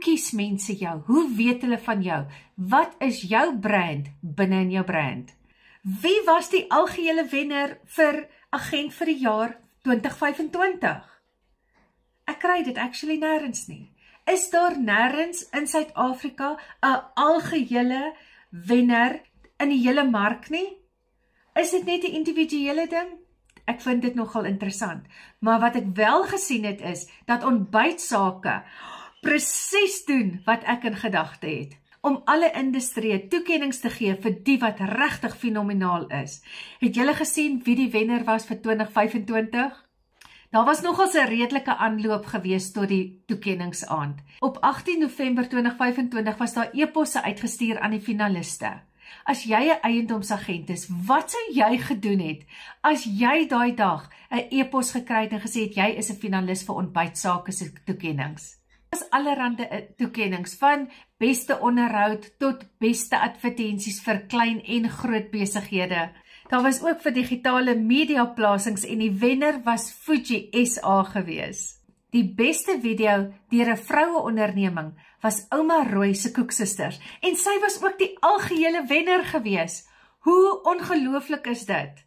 kies mense jou? Hoe weet hulle van jou? Wat is jou brand binne in jou brand? Wie was die algehele wenner vir Agent vir die jaar 2025? Ek kry dit actually nêrens nie. Is daar nêrens in Suid-Afrika 'n algehele wenner in die hele mark nie? Is dit net 'n individuele ding? Ek vind dit nogal interessant. Maar wat ek wel gesien het is, dat ontbytsake presies doen wat ek in gedagte het. Om alle industrieë toekennings te gee vir die wat regtig fenomenaal is. Het julle gesien wie die wenner was vir 2025? Daar was nogals 'n redelike aanloop gewees tot die toekenningsaand. Op 18 November 2025 was daar e-posse uitgestuur aan die finaliste. As jy 'n eiendomsagent is, wat sou jy gedoen het as jy daai dag 'n e-pos gekry het en gesê het jy is 'n finalis vir ontbytsake se toekennings? Daar was allerhande toekennings, van beste onderhoud tot beste advertensies vir klein en groot besighede. Daar was ook vir digitale media plasings en die wenner was Fuji SA gewees. Die beste video deur 'n vroueonderneming was Ouma Roy se Koeksisters en sy was ook die algehele wenner gewees. Hoe ongelooflik is dit?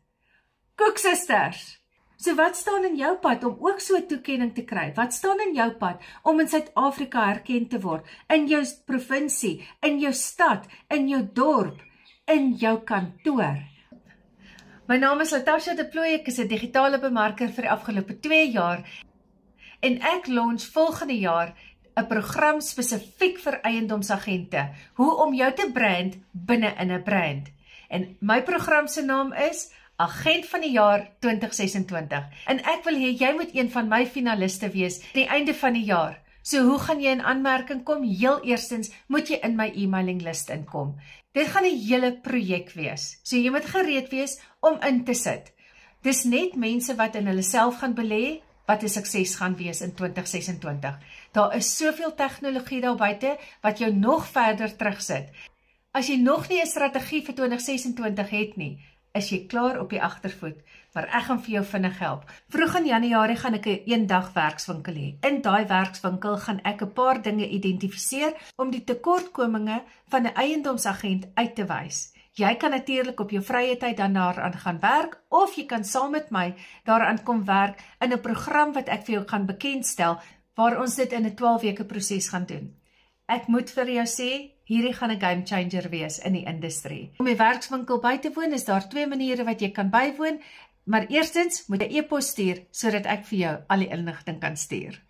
Koeksisters! So wat staan in jou pad om ook so 'n toekenning te kry? Wat staan in jou pad om in Suid-Afrika herken te word? In jou provinsie, in jou stad, in jou dorp, in jou kantoor? My naam is Latasha de Plooy, ek is 'n digitale bemarker vir die afgelope 2 jaar en ek launch volgende jaar 'n program spesifiek vir eiendomsagente, hoe om jou te brand binne in 'n brand. En my program se naam is Agent van die jaar 2026 en ek wil hê jy moet een van my finaliste wees aan die einde van die jaar. So hoe gaan jy in aanmerking kom? Heel eerstens moet jy in my e-mailinglys inkom. Dit gaan 'n hele projek wees. So jy moet gereed wees om in te sit. Dis net mense wat in hulle self gaan belê wat 'n sukses gaan wees in 2026. Daar is soveel tegnologie daar buite wat jou nog verder terugsit. As jy nog nie 'n strategie vir 2026 het nie, is jy klaar op die agtervoet, maar ek gaan vir jou vinnig help. Vroeg in Januarie gaan ek 'n eendag werkswinkel hê. In daai werkswinkel gaan ek 'n paar dinge identifiseer om die tekortkominge van 'n eiendomsagent uit te wys. Jy kan natuurlik op jou vrye tyd dan daaraan gaan werk, of jy kan saam met my daaraan kom werk in 'n program wat ek vir jou gaan bekendstel, waar ons dit in 'n 12 weke proses gaan doen. Ek moet vir jou sê, hierdie gaan 'n game changer wees in die industrie. Om die werkswinkel by te woon is daar 2 maniere wat jy kan bywoon, maar eerstens moet jy 'n e-pos stuur sodat ek vir jou al die inligting kan stuur.